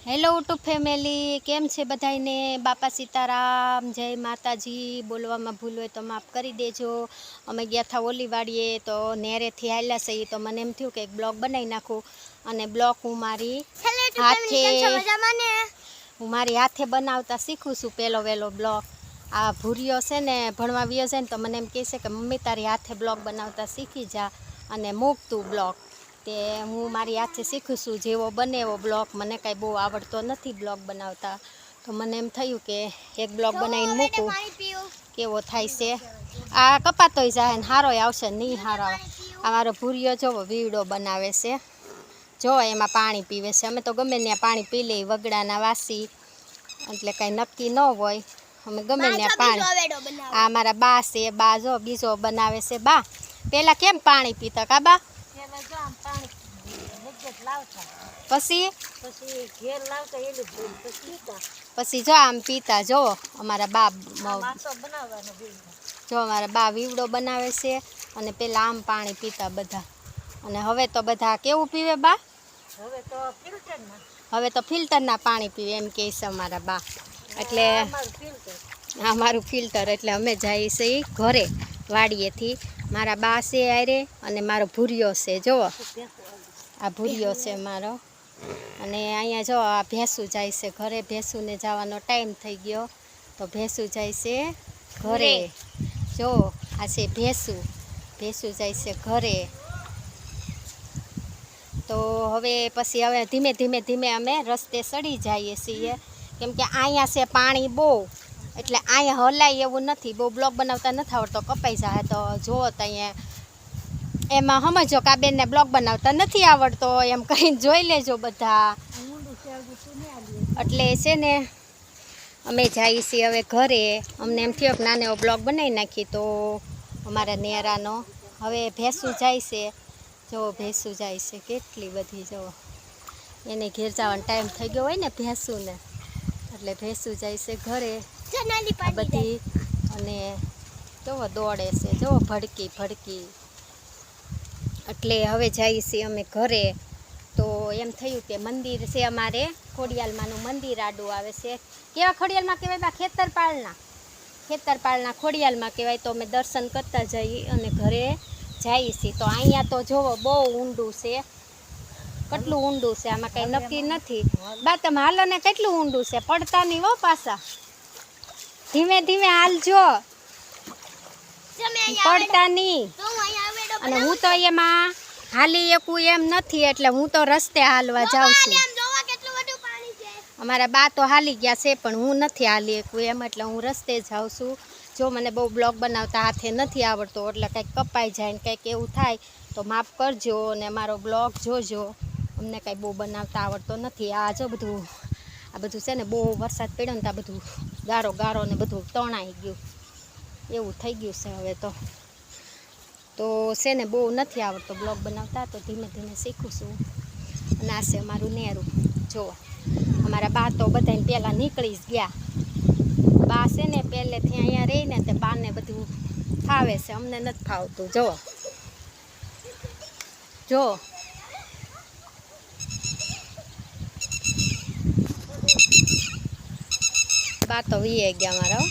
Hello YouTube family, કેમ છે બધાને? બાપા સીતારામ, જય માતાજી. બોલવામાં ભૂલ હોય તો માફ કરી દેજો. અમે ગયા હતા ઓલી વાડીએ તો નેરેથી હાલ્યા છે તો મને એમ થયું કે એક બ્લોગ બનાવી નાખું અને બ્લોગ હું મારી હાથે બનાવતા શીખું છું. પહેલો વહેલો બ્લોગ આ ભૂરિયો છે ને ભણવા વ્યો છે ને તો મને એમ કહે છે કે મમ્મી તારી હાથે બ્લોગ બનાવતા શીખી જા અને મૂકતું બ્લોગ તે હું મારી હાથે શીખું છું. જેવો બને એવો બ્લોગ, મને કાંઈ બહુ આવડતો નથી બ્લોગ બનાવતા, તો મને એમ થયું કે એક બ્લોગ બનાવીને મૂકું કેવો થાય છે. આ કપાતોય જાય ને સારોય આવશે, નહીં સારો આવે. આ મારો ભૂરિયો જોવો વીવડો બનાવે છે, જો એમાં પાણી પીવે છે. અમે તો ગમે ત્યાં પાણી પી લઈએ, વગડાના વાસી, એટલે કાંઈ નક્કી ન હોય, અમે ગમે ત્યાં પાણી. આ મારા બા છે, બા જો બીજો બનાવે છે. બા પહેલાં કેમ પાણી પીતા કા બા? પછી જો આમ પીતા. જો અમારા બા અમારા બા વીવડો બનાવે છે અને પેલા આમ પાણી પીતા બધા. અને હવે તો બધા કેવું પીવે બા? હવે તો ફિલ્ટરના પાણી પીવે એમ કહે છે અમારા બા. એટલે આ મારું ફિલ્ટર. એટલે અમે જઈએ છીએ ઘરે વાડીએથી. મારા બા છે આરે અને મારો ભૂરિયો છે. જુઓ આ ભૂરિયો છે મારો. અને અહીંયા જો આ ભેંસું જાય છે ઘરે. ભેંસુને જવાનો ટાઈમ થઈ ગયો તો ભેંસું જાય છે ઘરે. જો આ છે ભેંસું. ભેંસું જાય છે ઘરે. તો હવે પછી હવે ધીમે ધીમે ધીમે અમે રસ્તે ચડી જઈએ છીએ, કેમ કે અહીંયા છે પાણી બહુ, એટલે અહીંયા હલાય એવું નથી. બહુ બ્લોગ બનાવતા નથી આવડતો, કપાઈ જાય. તો જુઓ તો અહીંયા એમાં સમજો કે આ બેનને બ્લોગ બનાવતા નથી આવડતો એમ કહીને જોઈ લેજો બધા. એટલે છે ને અમે જઈએ છીએ હવે ઘરે. અમને એમ થયો કે નાનો એવો બ્લોગ બનાવી નાખી તો અમારા નેરાનો. હવે ભેંસું જાય છે, જો ભેંસું જાય છે કેટલી બધી. જો એને ઘેર જવાનો ટાઈમ થઈ ગયો હોય ને ભેંસુને, એટલે ભેંસું જાય છે ઘરે આ બધી. અને જોવો દોડે છે, જોવો ભડકી ભડકી. એટલે હવે જઈએ છીએ અમે ઘરે. તો એમ થયું કે મંદિર છે અમારે, ખોડિયાલમાંનું મંદિર આડું આવે છે. કેવા ખોડિયાલમાં કહેવાય બા? ખેતરપાળના. ખેતરપાળના ખોડિયાલમાં કહેવાય. તો અમે દર્શન કરતા જઈએ અને ઘરે જઈએ છીએ. તો અહીંયા તો જોવો બહુ ઊંડું છે. કેટલું ઊંડું છે આમાં કંઈ નક્કી નથી. બા તમે હાલો ને, કેટલું ઊંડું છે. પડતા નહીં હો પાછા, ધીમે ધીમે હાલજો, પડતા નહીં. અને હું તો એમાં હાલી એકું એમ નથી, એટલે હું તો રસ્તે હાલવા જાઉં છું. અમારા બા તો હાલી ગયા છે પણ હું નથી હાલી એકું એમ, એટલે હું રસ્તે જાઉં છું. જો મને બહુ બ્લોગ બનાવતા હાથે નથી આવડતો, એટલે કંઈક કપાઈ જાય ને કંઈક એવું થાય તો માફ કરજો અને મારો બ્લોગ જોજો. અમને કાંઈ બહુ બનાવતા આવડતો નથી. આ જો બધું આ બધું છે ને, બહુ વરસાદ પડ્યો ને તો આ બધું ગારો ગારો ને બધું તણાઈ ગયું, એવું થઈ ગયું છે હવે તો છે ને બહુ નથી આવડતો બ્લોગ બનાવતા, તો ધીમે ધીમે શીખું છું. અને આ છે અમારું નેરું. જુઓ અમારા બા તો બધાને પહેલાં નીકળી જ ગયા. બા છે ને પહેલેથી અહીંયા રહીને તે બાને બધું ફાવે છે, અમને નથી ફાવતું. જો બા તો વીએ ગયા મારા.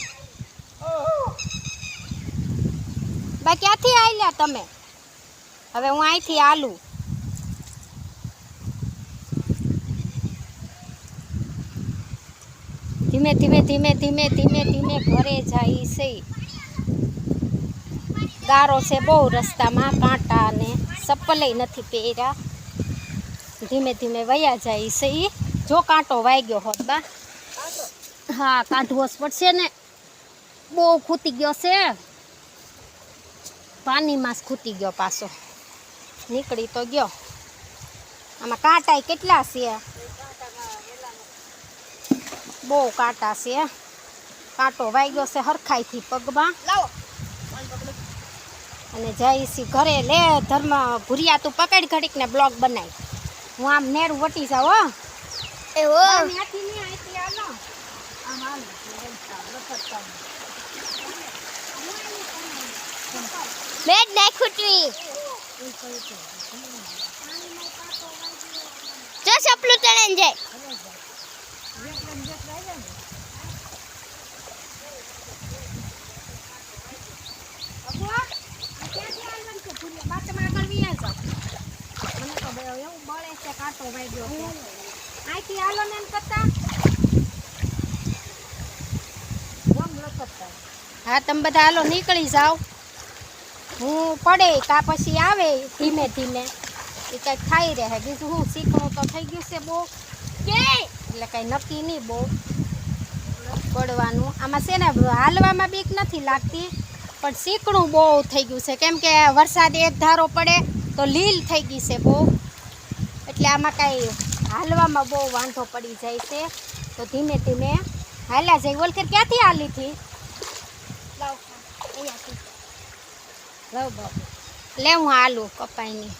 બા ક્યાંથી આલ્યા તમે? હવે હું અહીંથી આલું. ધીમે ધીમે ધીમે ધીમે ધીમે ધીમે ઘરે જાય છે. ગારો છે બહુ રસ્તામાં, કાંટા ને ચપ્પલે નથી પહેર્યા. ધીમે ધીમે વયા જાય છે. જો કાંટો વાગ્યો હોત બા. હા કાઢવો જ પડશે ને, બહુ ખૂતી ગયો છે. પાણીમાં જ ખૂતી ગયો, પાછો નીકળી તો ગયો. આમાં કાંટા કેટલા છે, બહુ કાંટા છે. કાંટો વાગ્યો છે હરખાઈથી પગમાં. અને જઈશી ઘરે. લે ધર્મ ભૂરિયા તું પકડ ઘડીક ને બ્લોગ બનાવી. હું આમ નેરું વટી જાઉં. બેડ નાખ્યું ટી. જો સપલું તળેન જાય. વાગ્યો છે. અહીંથી હાલો ને એમ કરતા હા તમે બધા હાલો નીકળી જાઓ. હું પડે કા પછી આવે ધીમે ધીમે એ કંઈક ખાઈ રહે. બીજું હું શીખવું તો થઈ ગયું છે બહુ કે એટલે કંઈ નક્કી નહીં બહુ પડવાનું. આમાં છે ને હાલવામાં બીક નથી લાગતી પણ શીખણું બહુ થઈ ગયું છે કેમ કે વરસાદ એક ધારો પડે તો લીલ થઈ ગઈ છે બહુ એટલે આમાં કાંઈ હાલવામાં બહુ વાંધો પડી જાય છે. તો ધીમે ધીમે હાલ્યા જાય. ઓલખેર ક્યાંથી હાલી હતી? લે હું હાલું કપાઈની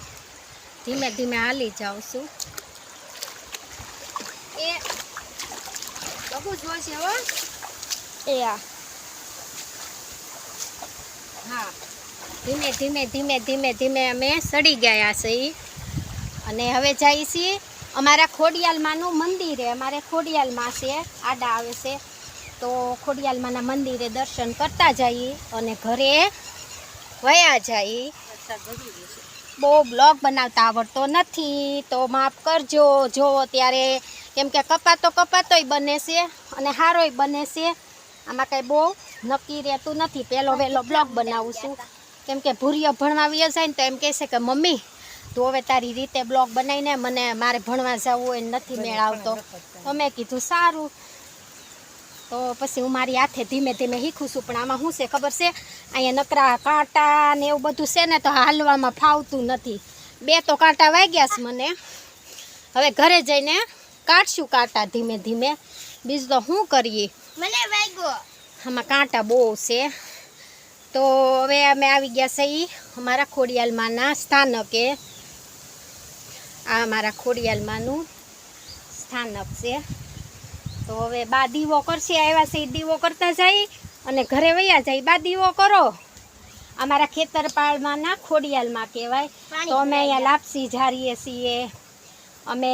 ધીમે ધીમે હાલી જાઉં છું. એ બહુ જોશે હો. એ હા ધીમે ધીમે ધીમે ધીમે ધીમે અમે સડી ગયા છીએ અને હવે જઈએ છીએ અમારા ખોડિયાલમાંનું મંદિરે. અમારે ખોડિયાલમાં છે આડા આવે છે તો ખોડિયાલમાંના મંદિરે દર્શન કરતા જઈએ અને ઘરે વયા જઈએ. બહુ બ્લોગ બનાવતા આવડતો નથી તો માફ કરજો જોવો ત્યારે કેમ કે કપાતોય બને છે અને સારોય બને છે. આમાં કાંઈ બહુ નક્કી રહેતું નથી. પહેલો વહેલો બ્લોગ બનાવું છું કેમ કે ભૂરીઓ ભણવા વયો જાય ને તો એમ કહેશે કે મમ્મી તું હવે તારી રીતે બ્લોગ બનાવીને મને મારે ભણવા જવું હોય નથી મેળ આવતો. તો મેં કીધું સારું તો પછી હું મારી હાથે ધીમે ધીમે શીખું છું. પણ આમાં શું છે ખબર છે અહીંયા નકરા કાંટા ને એવું બધું છે ને તો હાલવામાં ફાવતું નથી. 2 તો કાંટા વાગ્યા છે મને. હવે ઘરે જઈને કાઢશું કાંટા ધીમે ધીમે. બીજું તો શું કરીએ મને વાગ્યો આમાં કાંટા બહુ છે. તો હવે અમે આવી ગયા છીએ અમારા ખોડિયાલમાંના સ્થાનકે. આ અમારા ખોડિયાલમાંનું સ્થાનક છે. તો હવે બા દીવો કરશે આવ્યા છે દીવો કરતા જાય અને ઘરે વયા જાય. બા દીવો કરો. અમારા ખેતરપાળમાંના ખોડિયાલમાં કહેવાય. તો અમે અહીંયા લાપસી ઝારીએ છીએ. અમે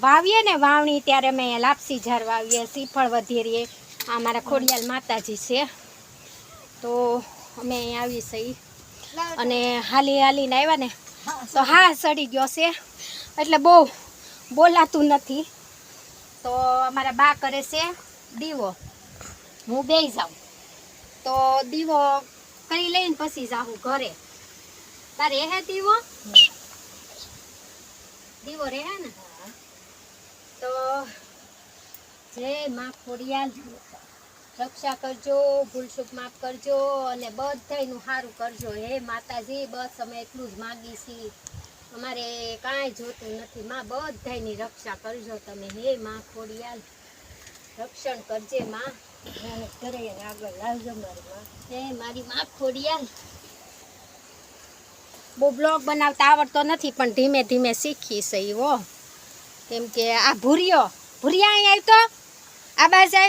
વાવીએ ને વાવણી ત્યારે અમે અહીંયા લાપસી ઝાર વાવીએ શ્રીફળ વધેરીએ. આ અમારા ખોડિયાલ માતાજી છે તો અમે અહીંયા આવી છીએ અને હાલીને આવ્યા ને તો હા સડી ગયો છે એટલે બહુ બોલાતું નથી. તો અમારા બા કરે છે દીવો. હું બેસી જાઉં તો દીવો કરી લઈને પછી જાઉં ઘરે. તારે હે દીવો રહે ને તો જય માં ખોડિયાલ રક્ષા કરજો, ભૂલચૂક માફ કરજો અને બધાયનું સારું કરજો. હે માતાજી બસ અમે એટલું જ માગી છીએ. અમારે કાંઈ જોતું નથી માં. બધાયની રક્ષા કરજો તમે. હે માં ખોડિયાલ રક્ષણ કરજે માં. ઘરે આગળ લાવજો મારી માં. હે મારી માં ખોડિયાલ. બહુ બ્લોગ બનાવતા આવડતો નથી પણ ધીમે ધીમે શીખી છે હો. કેમ કે આ ભૂરિયા અહીં આવતો આ બાજુ.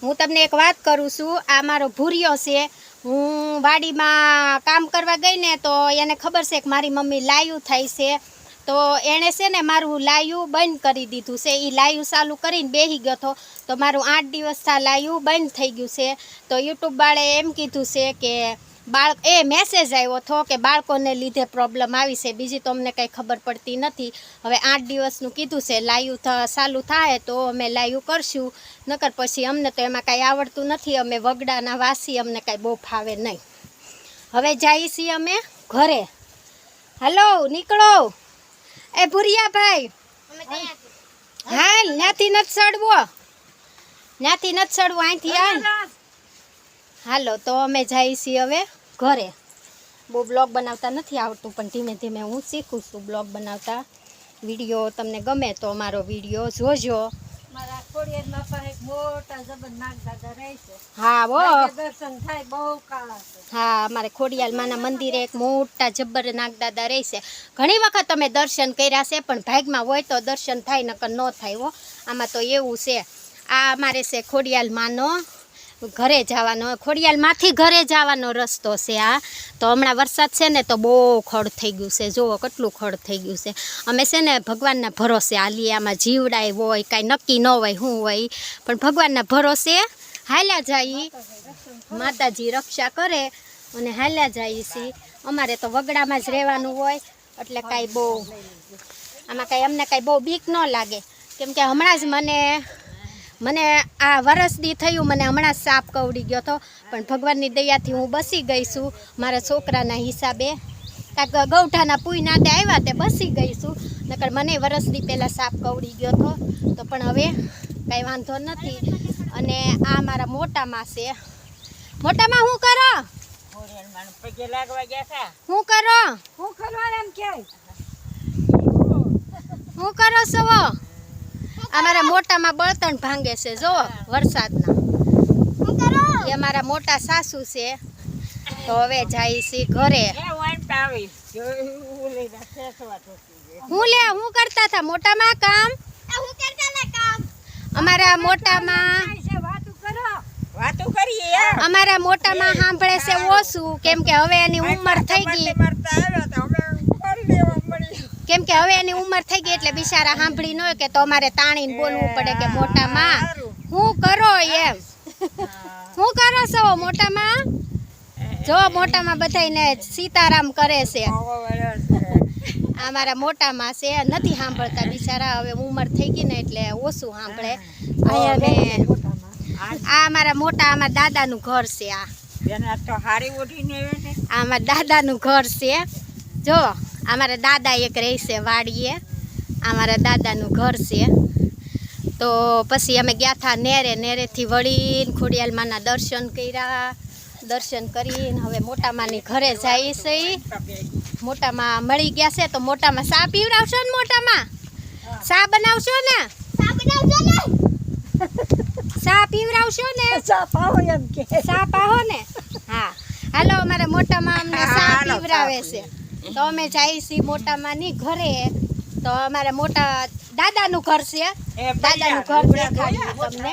હું તમને એક વાત કરું છું. આ મારો ભૂરિયો છે. હું વાડીમાં કામ કરવા ગઈ ને તો એને ખબર છે કે મારી મમ્મી લાયું થાય છે તો એણે છે ને મારું લાયું બંધ કરી દીધું છે. એ લાયું ચાલુ કરીને બેસી ગયો હતો તો મારું 8 દિવસ થા લાયું બંધ થઈ ગયું છે. તો યુટ્યુબ વાળે એમ કીધું છે કે મેસેજ આવ્યો હતો કે બાળકોને લીધે પ્રોબ્લેમ આવી છે. બીજી તો અમને કંઈ ખબર પડતી નથી. હવે 8 દિવસનું કીધું છે. લાયું ચાલુ થાય તો અમે લાયું કરશું નકર પછી અમને તો એમાં કાંઈ આવડતું નથી. અમે વગડાના વાસી અમને કાંઈ બહુ ફાવે નહીં. હવે જઈએ છીએ અમે ઘરે. હાલો નીકળો. એ ભૂરિયા ભાઈ હાલ ત્યાંથી નથી ચડવો અહીંથી હાલ. હાલો તો અમે જઈએ છીએ હવે ઘરે. બહુ બ્લોગ બનાવતા નથી આવડતું પણ ધીમે ધીમે હું શીખું છું બ્લોગ બનાવતા. વિડીયો તમને ગમે તો અમારો વિડીયો જોજો. મારા ખોડિયારમાં પણ એક મોટા જબર નાગદાદા રહે છે. હા હો દર્શન થાય બહુ કાળા છે. હા અમારે ખોડિયાલમાંના મંદિરે એક મોટા જબર નાગદાદા રહે છે. ઘણી વખત અમે દર્શન કર્યા છે પણ ભાગમાં હોય તો દર્શન થાય નકર ન થાય હો. આમાં તો એવું છે. આ અમારે છે ખોડિયાલમાંનો ઘરે જવાનો, ખોડિયાલમાંથી ઘરે જવાનો રસ્તો છે આ. તો હમણાં વરસાદ છે ને તો બહુ ખડ થઈ ગયું છે. જુઓ કેટલું ખડ થઈ ગયું છે. અમે છે ને ભગવાનના ભરોસે હાલીએ. આમાં જીવડાય હોય કાંઈ નક્કી ન હોય શું હોય પણ ભગવાનના ભરોસે હાલ્યા જઈએ. માતાજી રક્ષા કરે અને હાલ્યા જઈએ છીએ. અમારે તો વગડામાં જ રહેવાનું હોય એટલે કાંઈ બહુ આમાં કાંઈ અમને કાંઈ બહુ બીક ન લાગે, કેમ કે હમણાં જ મને આ વરસદી થયું, મને હમણાં જ સાપ કવડી ગયો હતો, પણ ભગવાનની દયાથી હું બસી ગઈ છું મારા છોકરાના હિસાબે. કાંઈક ગૌઠાના પૂઈનાતે આવ્યા તે બસી ગઈ છું, નકર મને વરસદી પહેલાં સાપ કવડી ગયો હતો. તો પણ હવે કાંઈ વાંધો નથી. અને આ મારા મોટામાં છે. મોટામાં શું કરો? શું કરો? શું કરો છો? અમારા મોટામાં બળતણ ભાંગે છે જો વરસાદના. એ અમારા મોટા સાસુ છે. તો હવે જાય છે ઘરે. હું કરતા હતા મોટામાં કામ? અમારા મોટામાં સાંભળે છે ઓછું, કેમ કે હવે એની ઉંમર થઈ ગઈ. એટલે બિચારા સાંભળી ન હોય કે તો અમારે તાણીને બોલવું પડે કે મોટામાં શું કરો એમ. શું કરો છો મોટામાં? જો મોટામાં બધાને સીતારામ કરે છે. અમારા મોટામાં છે નથી સાંભળતા બિચારા, હવે ઉંમર થઈ ગઈ ને એટલે ઓછું સાંભળે. આ અમારા મોટા અમારા દાદાનું ઘર છે. આ અમારા દાદાનું ઘર છે. જો અમારા દાદા એક રહે છે વાડીએ. અમારા દાદાનું ઘર છે. તો પછી અમે ગયા હતા નેરેથી વળીને ખોડિયાલમાના દર્શન કર્યા. દર્શન કરીને હવે મોટામાની ઘરે જાય છે. મોટામાં મળી ગયા છે તો મોટામાં ચા પીવડાવશો ને? મોટામાં ચા બનાવશો ને? ચા પીવડાવશો ને? ચા પાહો ને? હા હાલો, અમારા મોટામાં અમને ચા પીવડાવે છે. તો અમે જઈએ છીએ મોટામાની ઘરે. તો અમારા મોટા દાદાનું ઘર છે. દાદાનું ઘર દેખાડ્યું તમને.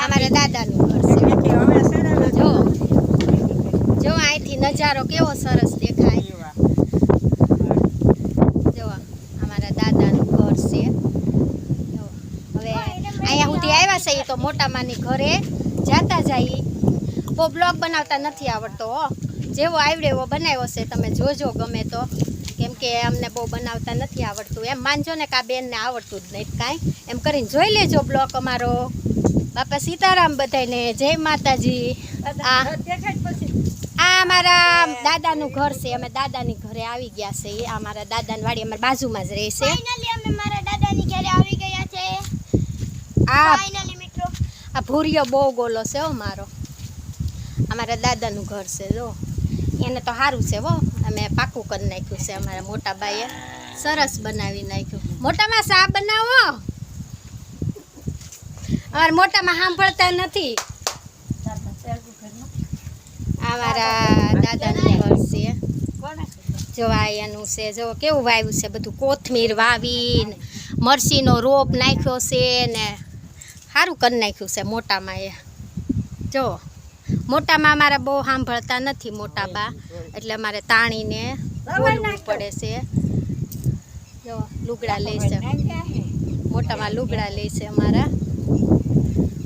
અમારા દાદાનું ઘર છે. જો અહીંથી નજારો કેવો સરસ દેખાય. જો અમારા દાદાનું ઘર છે. હવે અહીંયા સુધી આવ્યા છે તો મોટામાની ઘરે જાતા જઈ. બહુ બ્લોગ બનાવતા નથી આવડતો હો, જેવો આવડે એવો બનાવ્યો છે. તમે જોજો ગમે તો, કેમ કે અમને બહુ બનાવતા નથી આવડતું. એમ માનજો ને કે આ બેનને આવડતું જ નહીં કાંઈ. એમ કરીને જોઈ લેજો બ્લોગ અમારો. બાપા સીતારામ બધાને, જય માતાજી. આ અમારા દાદાનું ઘર છે. અમે દાદાની ઘરે આવી ગયા છે. આ મારા દાદાની વાડી અમારા બાજુમાં જ રહે છે. આ ભૂરિયો બહુ ગોલો છે હો મારો. અમારા દાદાનું ઘર છે. જો એને તો સારું છે હો, અમે પાકું કરી નાખ્યું છે. અમારા મોટા બાઈએ સરસ બનાવી નાખ્યું. મોટામાં ચા બનાવો. અમારા મોટામાં સાંભળતા નથી. અમારા દાદાનું ઘર છે. જો એનું છે. જો કેવું વાવ્યું છે બધું, કોથમીર વાવીને મરચીનો રોપ નાખ્યો છે ને સારું કરી નાખ્યું છે મોટામાં. એ જો મોટામાં અમારા બહુ સાંભળતા નથી મોટા બા, એટલે અમારે તાણીને બોલવું પડે છે. જો લુગડા લે છે મોટામાં, લુગડા લે છે અમારા.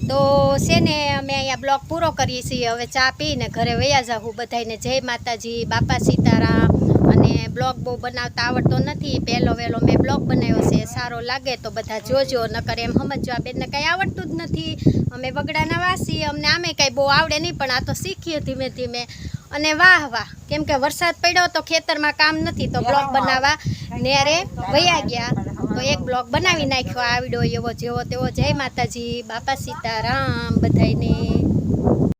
તો છે ને અમે અહીંયા બ્લોગ પૂરો કરીએ છીએ. હવે ચા પીને ઘરે વયા જાઉં. બધાને જય માતાજી, બાપા સીતારામ. અને બ્લોગ બહુ બનાવતા આવડતો નથી. પહેલો વહેલો મેં બ્લોગ બનાવ્યો છે. સારો લાગે તો બધા જોજો, નકર એમ સમજો આ બેનને કાંઈ આવડતું જ નથી. અમે વગડાના વાસી, અમને આમે કાંઈ બહુ આવડે નહીં, પણ આ તો શીખીએ ધીમે ધીમે. અને વાહ વાહ, કેમ કે વરસાદ પડ્યો તો ખેતરમાં કામ નથી તો બ્લોગ બનાવવા નેરે વયા ગયા. તો એક બ્લોગ બનાવી નાખ્યો આ વિડીયો એવો જેવો તેવો. જય માતાજી, બાપા સીતારામ બધાયને.